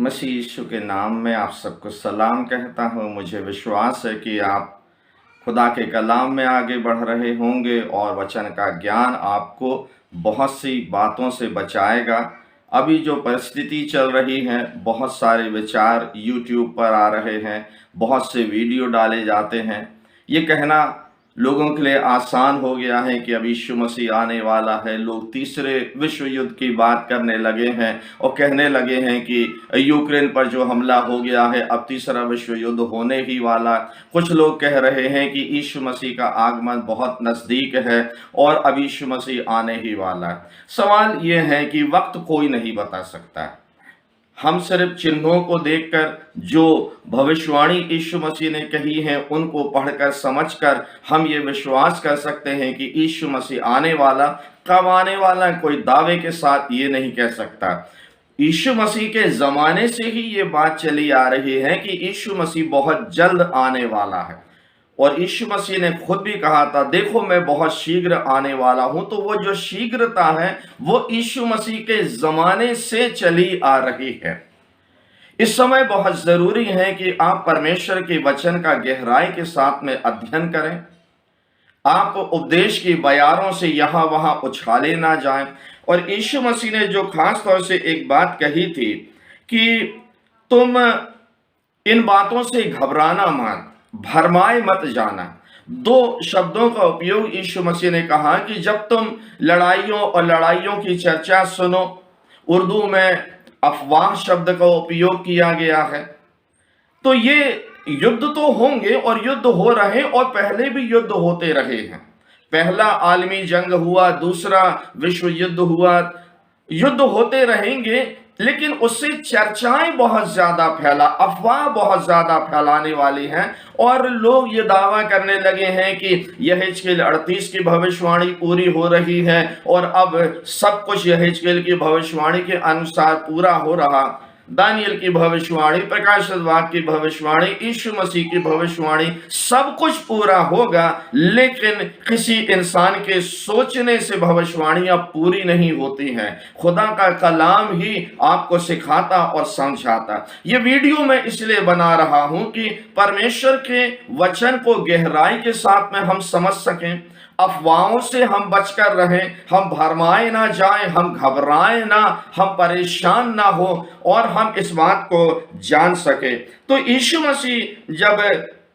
मसीह यीशु के नाम में आप सबको सलाम कहता हूँ। मुझे विश्वास है कि आप खुदा के कलाम में आगे बढ़ रहे होंगे और वचन का ज्ञान आपको बहुत सी बातों से बचाएगा। अभी जो परिस्थिति चल रही है, बहुत सारे विचार यूट्यूब पर आ रहे हैं, बहुत से वीडियो डाले जाते हैं। ये कहना लोगों के लिए आसान हो गया है कि अब यीशु मसीह आने वाला है। लोग तीसरे विश्व युद्ध की बात करने लगे हैं और कहने लगे हैं कि यूक्रेन पर जो हमला हो गया है, अब तीसरा विश्व युद्ध होने ही वाला। कुछ लोग कह रहे हैं कि यीशु मसीह का आगमन बहुत नज़दीक है और अब यीशु मसीह आने ही वाला है। सवाल ये है कि वक्त कोई नहीं बता सकता। हम सिर्फ चिन्हों को देखकर, जो भविष्यवाणी यीशु मसीह ने कही है उनको पढ़कर समझकर हम ये विश्वास कर सकते हैं कि यीशु मसीह आने वाला। कब आने वाला कोई दावे के साथ ये नहीं कह सकता। यीशु मसीह के ज़माने से ही ये बात चली आ रही है कि यीशु मसीह बहुत जल्द आने वाला है और यीशु मसीह ने खुद भी कहा था, देखो मैं बहुत शीघ्र आने वाला हूं। तो वो जो शीघ्रता है वो यीशु मसीह के ज़माने से चली आ रही है। इस समय बहुत ज़रूरी है कि आप परमेश्वर के वचन का गहराई के साथ में अध्ययन करें। आप उपदेश की बयारों से यहाँ वहाँ उछाले ना जाएं। और यीशु मसीह ने जो खास तौर से एक बात कही थी कि तुम इन बातों से घबराना मत, भरमाए मत जाना। दो शब्दों का उपयोग यीशु मसीह ने कहा कि जब तुम लड़ाइयों और लड़ाइयों की चर्चा सुनो, उर्दू में अफवाह शब्द का उपयोग किया गया है। तो ये युद्ध तो होंगे और युद्ध हो रहे और पहले भी युद्ध होते रहे हैं। पहला आलमी जंग हुआ, दूसरा विश्व युद्ध हुआ, युद्ध होते रहेंगे। लेकिन उससे चर्चाएं बहुत ज्यादा फैला, अफवाह बहुत ज्यादा फैलाने वाली हैं और लोग ये दावा करने लगे हैं कि यहेजकेल 38 की भविष्यवाणी पूरी हो रही है और अब सब कुछ यहेजकेल की भविष्यवाणी के अनुसार पूरा हो रहा। दानियल की भविष्यवाणी, प्रकाशित वाक्य की भविष्यवाणी, यीशु मसीह की भविष्यवाणी, सब कुछ पूरा होगा। लेकिन किसी इंसान के सोचने से भविष्यवाणियां पूरी नहीं होती हैं। खुदा का कलाम ही आपको सिखाता और समझाता। ये वीडियो मैं इसलिए बना रहा हूं कि परमेश्वर के वचन को गहराई के साथ में हम समझ सकें, अफवाहों से हम बचकर रहें, हम भरमाए ना जाएं, हम घबराएं ना, हम परेशान ना हो और हम इस बात को जान सके। तो यीशु मसीह जब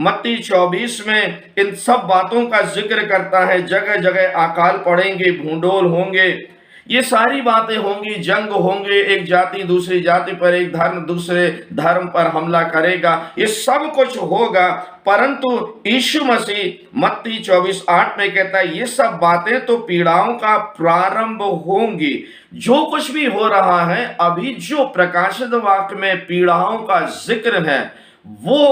मत्ती 24 में इन सब बातों का जिक्र करता है, जगह जगह अकाल पड़ेंगे, भूंडोल होंगे, ये सारी बातें होंगी, जंग होंगे, एक जाति दूसरी जाति पर, एक धर्म दूसरे धर्म पर हमला करेगा, ये सब कुछ होगा। परंतु यीशु मसीह मत्ती 24:8 में कहता है ये सब बातें तो पीड़ाओं का प्रारंभ होंगी। जो कुछ भी हो रहा है अभी, जो प्रकाशित वाक्य में पीड़ाओं का जिक्र है, वो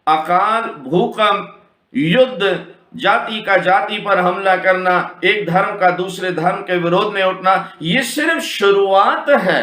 अकाल, भूकंप, युद्ध, जाति का जाति पर हमला करना, एक धर्म का दूसरे धर्म के विरोध में उठना, ये सिर्फ शुरुआत है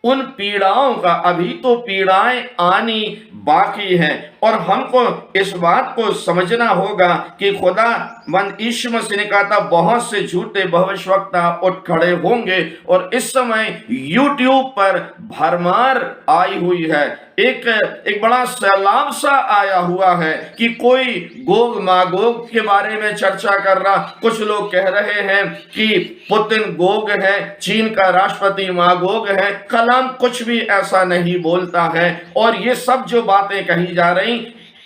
उन पीड़ाओं का। अभी तो पीड़ाएं आनी बाकी हैं और हमको इस बात को समझना होगा कि खुदा यीशु मसीह ने कहा था बहुत से झूठे भविष्यवक्ता उठ खड़े होंगे और इस समय यूट्यूब पर भरमार आई हुई है। एक बड़ा सैलाब सा आया हुआ है कि कोई गोग मागोग के बारे में चर्चा कर रहा। कुछ लोग कह रहे हैं कि पुतिन गोग है, चीन का राष्ट्रपति मागोग है। कलाम कुछ भी ऐसा नहीं बोलता है और ये सब जो बातें कही जा रही,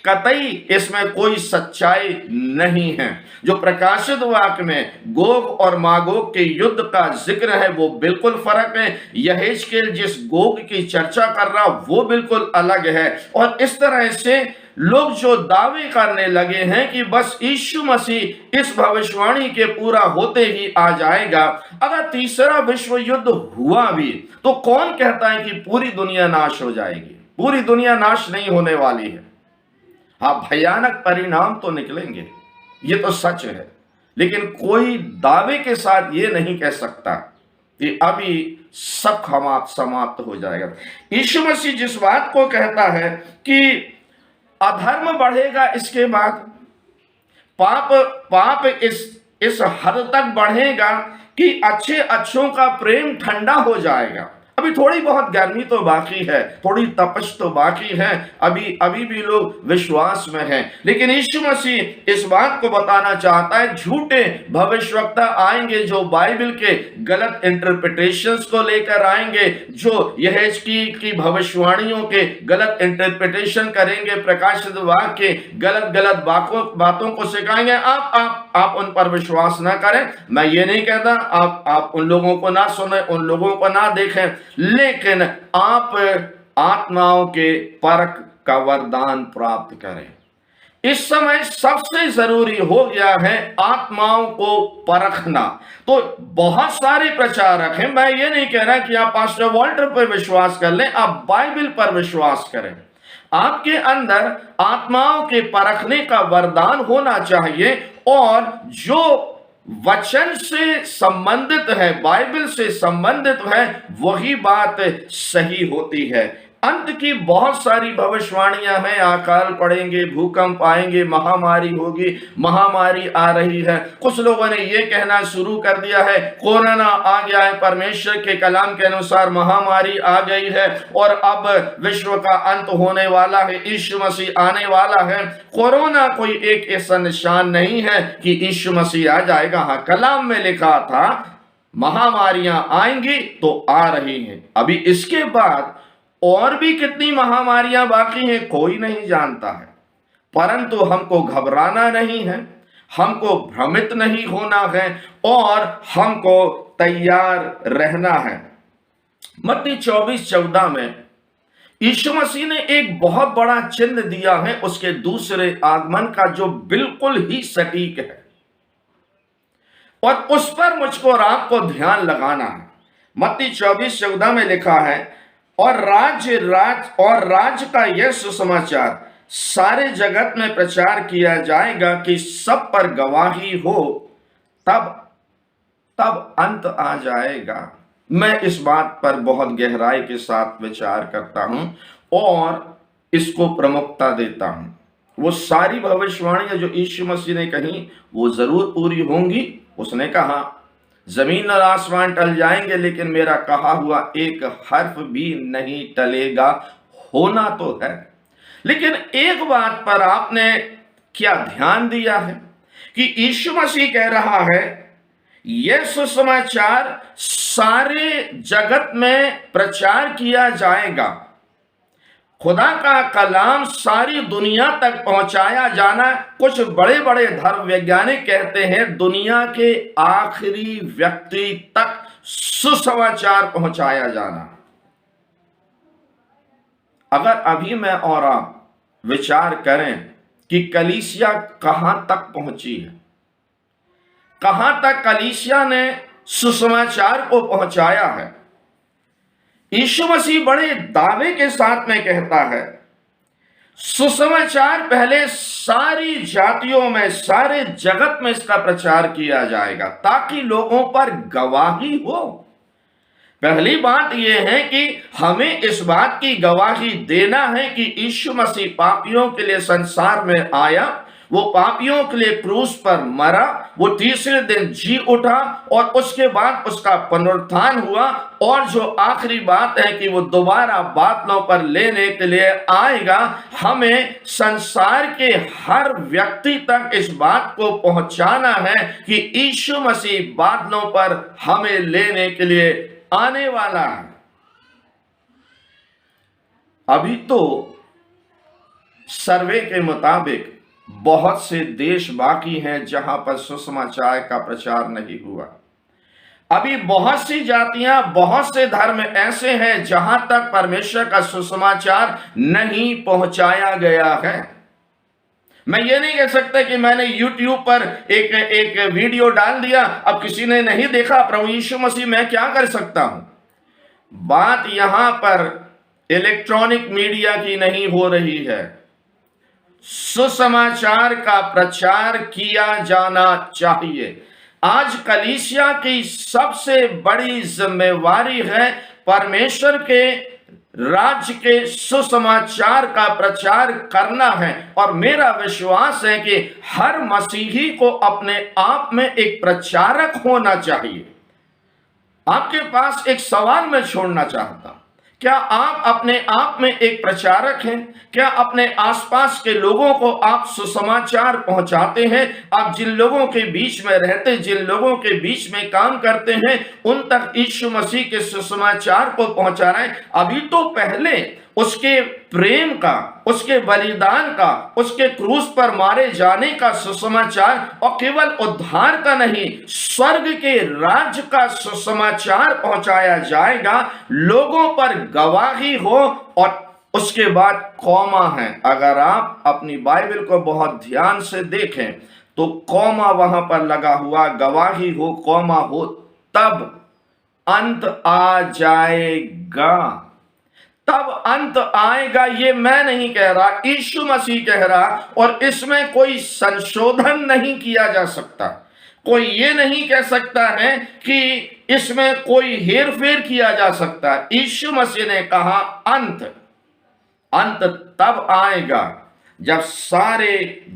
कतई इसमें कोई सच्चाई नहीं है। जो प्रकाशित वाक्य में गोग और मागोग के युद्ध का जिक्र है वो बिल्कुल फर्क है। यहेजकेल जिस गोग की चर्चा कर रहा वो बिल्कुल अलग है। और इस तरह से लोग जो दावे करने लगे हैं कि बस यीशु मसीह इस भविष्यवाणी के पूरा होते ही आ जाएगा। अगर तीसरा विश्व युद्ध हुआ भी तो कौन कहता है कि पूरी दुनिया नाश हो जाएगी? पूरी दुनिया नाश नहीं होने वाली है। हाँ, भयानक परिणाम तो निकलेंगे, ये तो सच है। लेकिन कोई दावे के साथ ये नहीं कह सकता कि अभी सब समाप्त हो जाएगा। यीशु मसीह जिस बात को कहता है कि अधर्म बढ़ेगा, इसके बाद पाप इस हद तक बढ़ेगा कि अच्छे अच्छों का प्रेम ठंडा हो जाएगा। अभी थोड़ी बहुत गर्मी तो बाकी है, थोड़ी तपश तो बाकी है, अभी अभी भी लोग विश्वास में हैं। लेकिन यीशु मसीह इस बात को बताना चाहता है, झूठे भविष्यवक्ता आएंगे जो बाइबल के गलत इंटरप्रिटेशंस को लेकर आएंगे, जो यहेजकी की भविष्यवाणियों के गलत इंटरप्रिटेशन करेंगे, प्रकाशित वाक्य के गलत बातों को सिखाएंगे। आप उन पर विश्वास ना करें। मैं ये नहीं कहता आप उन लोगों को ना सुने, उन लोगों को ना देखें, लेकिन आप आत्माओं के परख का वरदान प्राप्त करें। इस समय सबसे जरूरी हो गया है आत्माओं को परखना। तो बहुत सारे प्रचारक हैं, मैं ये नहीं कह रहा कि आप पास्टर वॉल्टर पर विश्वास कर लें, आप बाइबल पर विश्वास करें। आपके अंदर आत्माओं के परखने का वरदान होना चाहिए, और जो वचन से संबंधित है, बाइबल से संबंधित है, वही बात सही होती है। अंत की बहुत सारी भविष्यवाणियां हैं, अकाल पड़ेंगे, भूकंप आएंगे, महामारी होगी, महामारी आ रही है। कुछ लोगों ने यह कहना शुरू कर दिया है कोरोना आ गया है, परमेश्वर के कलाम के अनुसार महामारी आ गई है और अब विश्व का अंत होने वाला है, यीशु मसीह आने वाला है। कोरोना कोई एक ऐसा निशान नहीं है कि यीशु मसीह आ जाएगा। हाँ, कलाम में लिखा था महामारियां आएंगी तो आ रही हैं। अभी इसके बाद और भी कितनी महामारियां बाकी हैं कोई नहीं जानता है, परंतु हमको घबराना नहीं है, हमको भ्रमित नहीं होना है, और हमको तैयार रहना है। मत्ती 24:14 में यीशु मसीह ने एक बहुत बड़ा चिन्ह दिया है उसके दूसरे आगमन का, जो बिल्कुल ही सटीक है, और उस पर मुझको और आपको ध्यान लगाना है। मत्ती 24:14 में लिखा है, और राज्य का यह सुसमाचार सारे जगत में प्रचार किया जाएगा कि सब पर गवाही हो, तब अंत आ जाएगा। मैं इस बात पर बहुत गहराई के साथ विचार करता हूं और इसको प्रमुखता देता हूं। वो सारी भविष्यवाणियां जो यीशु मसीह ने कही वो जरूर पूरी होंगी। उसने कहा जमीन और आसमान टल जाएंगे लेकिन मेरा कहा हुआ एक हर्फ भी नहीं टलेगा। होना तो है, लेकिन एक बात पर आपने क्या ध्यान दिया है कि यीशु मसीह कह रहा है यह सुसमाचार सारे जगत में प्रचार किया जाएगा। खुदा का कलाम सारी दुनिया तक पहुंचाया जाना। कुछ बड़े बड़े धर्म वैज्ञानिक कहते हैं दुनिया के आखिरी व्यक्ति तक सुसमाचार पहुंचाया जाना। अगर अभी मैं और आप विचार करें कि कलीसिया कहां तक पहुंची है, कहां तक कलीसिया ने सुसमाचार को पहुंचाया है। यीशु मसीह बड़े दावे के साथ में कहता है सुसमाचार पहले सारी जातियों में, सारे जगत में इसका प्रचार किया जाएगा ताकि लोगों पर गवाही हो। पहली बात यह है कि हमें इस बात की गवाही देना है कि यीशु मसीह पापियों के लिए संसार में आया, वो पापियों के लिए क्रूस पर मरा, वो तीसरे दिन जी उठा और उसके बाद उसका पुनरुत्थान हुआ, और जो आखिरी बात है कि वो दोबारा बादलों पर लेने के लिए आएगा। हमें संसार के हर व्यक्ति तक इस बात को पहुंचाना है कि यीशु मसीह बादलों पर हमें लेने के लिए आने वाला है। अभी तो सर्वे के मुताबिक बहुत से देश बाकी हैं जहां पर सुसमाचार का प्रचार नहीं हुआ। अभी बहुत सी जातियां, बहुत से धर्म ऐसे हैं जहां तक परमेश्वर का सुसमाचार नहीं पहुंचाया गया है। मैं ये नहीं कह सकता कि मैंने YouTube पर एक वीडियो डाल दिया, अब किसी ने नहीं देखा, प्रभु यीशु मसीह मैं क्या कर सकता हूं। बात यहां पर इलेक्ट्रॉनिक मीडिया की नहीं हो रही है। सुसमाचार का प्रचार किया जाना चाहिए। आज कलीसिया की सबसे बड़ी जिम्मेवारी है परमेश्वर के राज्य के सुसमाचार का प्रचार करना है, और मेरा विश्वास है कि हर मसीही को अपने आप में एक प्रचारक होना चाहिए। आपके पास एक सवाल मैं छोड़ना चाहता हूं। क्या आप अपने आप में एक प्रचारक हैं? क्या अपने आसपास के लोगों को आप सुसमाचार पहुंचाते हैं? आप जिन लोगों के बीच में रहते, जिन लोगों के बीच में काम करते हैं, उन तक यीशु मसीह के सुसमाचार को पहुंचा रहे हैं? अभी तो पहले उसके प्रेम का, उसके बलिदान का, उसके क्रूस पर मारे जाने का सुसमाचार, और केवल उद्धार का नहीं, स्वर्ग के राज्य का सुसमाचार पहुंचाया जाएगा। लोगों पर गवाही हो, और उसके बाद कौमा है। अगर आप अपनी बाइबल को बहुत ध्यान से देखें तो कौमा वहां पर लगा हुआ, गवाही हो, कौमा हो, तब अंत आ जाएगा। तब अंत आएगा। ये मैं नहीं कह रहा, यीशु मसीह कह रहा, और इसमें कोई संशोधन नहीं किया जा सकता। कोई ये नहीं कह सकता है कि इसमें कोई हेर फेर किया जा सकता। यीशु मसीह ने कहा अंत तब आएगा जब सारे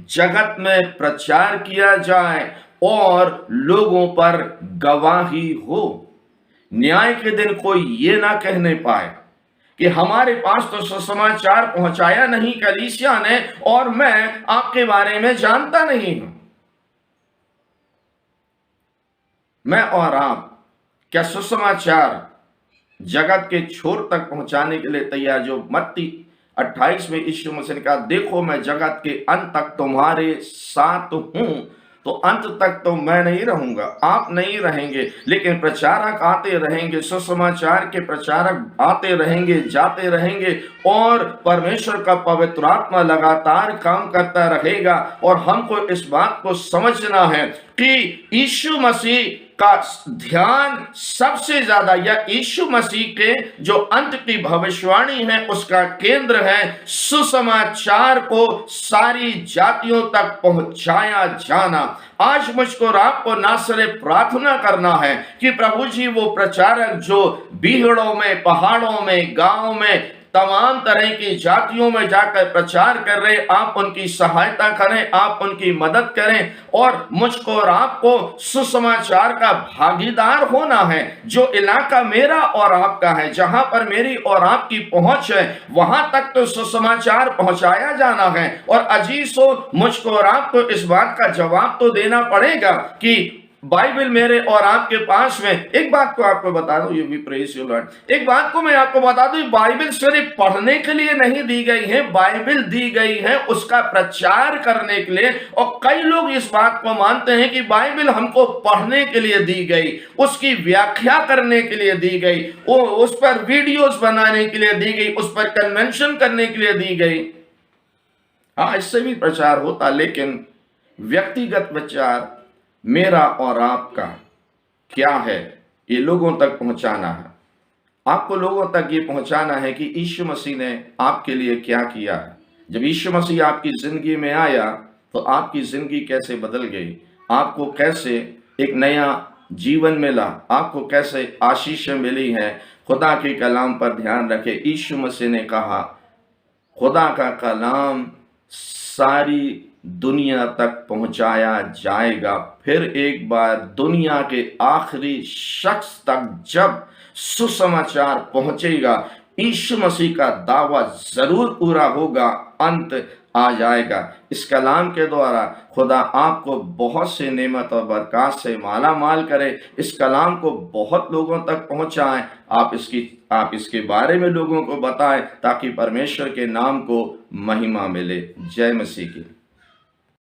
जगत में प्रचार किया जाए और लोगों पर गवाही हो। न्याय के दिन कोई ये ना कहने पाए कि हमारे पास तो सुसमाचार पहुंचाया नहीं कलीसिया ने, और मैं आपके बारे में जानता नहीं हूं। मैं और आप क्या सुसमाचार जगत के छोर तक पहुंचाने के लिए तैयार? जो मत्ती 28 में यीशु मसीह ने कहा, देखो मैं जगत के अंत तक तुम्हारे साथ हूं। तो अंत तक तो मैं नहीं रहूंगा, आप नहीं रहेंगे, लेकिन प्रचारक आते रहेंगे, सुसमाचार के प्रचारक आते रहेंगे, जाते रहेंगे, और परमेश्वर का पवित्र आत्मा लगातार काम करता रहेगा। और हमको इस बात को समझना है कि यीशु मसीह का ध्यान सबसे ज्यादा, या यीशु मसीह के जो अंत की भविष्यवाणी है उसका केंद्र है सुसमाचार को सारी जातियों तक पहुंचाया जाना। आज मुझको और आपको ना सिर्फ प्रार्थना करना है कि प्रभु जी वो प्रचारक जो बीहड़ों में, पहाड़ों में, गांव में, तमाम तरह की जातियों में जाकर प्रचार कर रहे, आप उनकी सहायता करें, आप उनकी मदद करें, और मुझको और आपको सुसमाचार का भागीदार होना है। जो इलाका मेरा और आपका है, जहां पर मेरी और आपकी पहुंच है, वहां तक तो सुसमाचार पहुंचाया जाना है। और अजीजों, मुझको और आपको इस बात का जवाब तो देना पड़ेगा कि बाइबल मेरे और आपके पास में। एक बात को आपको बता दूं, ये भी प्रेज यू लॉर्ड, एक बात को मैं आपको बता दूं, बाइबल सिर्फ पढ़ने के लिए नहीं दी गई है, बाइबल दी गई है उसका प्रचार करने के लिए। और कई लोग इस बात को मानते हैं कि बाइबल हमको पढ़ने के लिए दी गई, उसकी व्याख्या करने के लिए दी गई, उस पर वीडियोस बनाने के लिए दी गई, उस पर कन्वेंशन करने के लिए दी गई। हाँ, इससे भी प्रचार होता, लेकिन व्यक्तिगत प्रचार मेरा और आपका क्या है, ये लोगों तक पहुंचाना है। आपको लोगों तक ये पहुंचाना है कि यीशु मसीह ने आपके लिए क्या किया है। जब यीशु मसीह आपकी जिंदगी में आया तो आपकी जिंदगी कैसे बदल गई, आपको कैसे एक नया जीवन मिला, आपको कैसे आशीष मिली है। खुदा के कलाम पर ध्यान रखें। यीशु मसीह ने कहा खुदा का कलाम सारी दुनिया तक पहुंचाया जाएगा। फिर एक बार दुनिया के आखिरी शख्स तक जब सुसमाचार पहुंचेगा, यीशु मसीह का दावा जरूर पूरा होगा, अंत आ जाएगा। इस कलाम के द्वारा खुदा आपको बहुत से नेमत और बरकत से माला माल करे। इस कलाम को बहुत लोगों तक पहुंचाएं। आप इसके बारे में लोगों को बताएं ताकि परमेश्वर के नाम को महिमा मिले। जय मसीह की।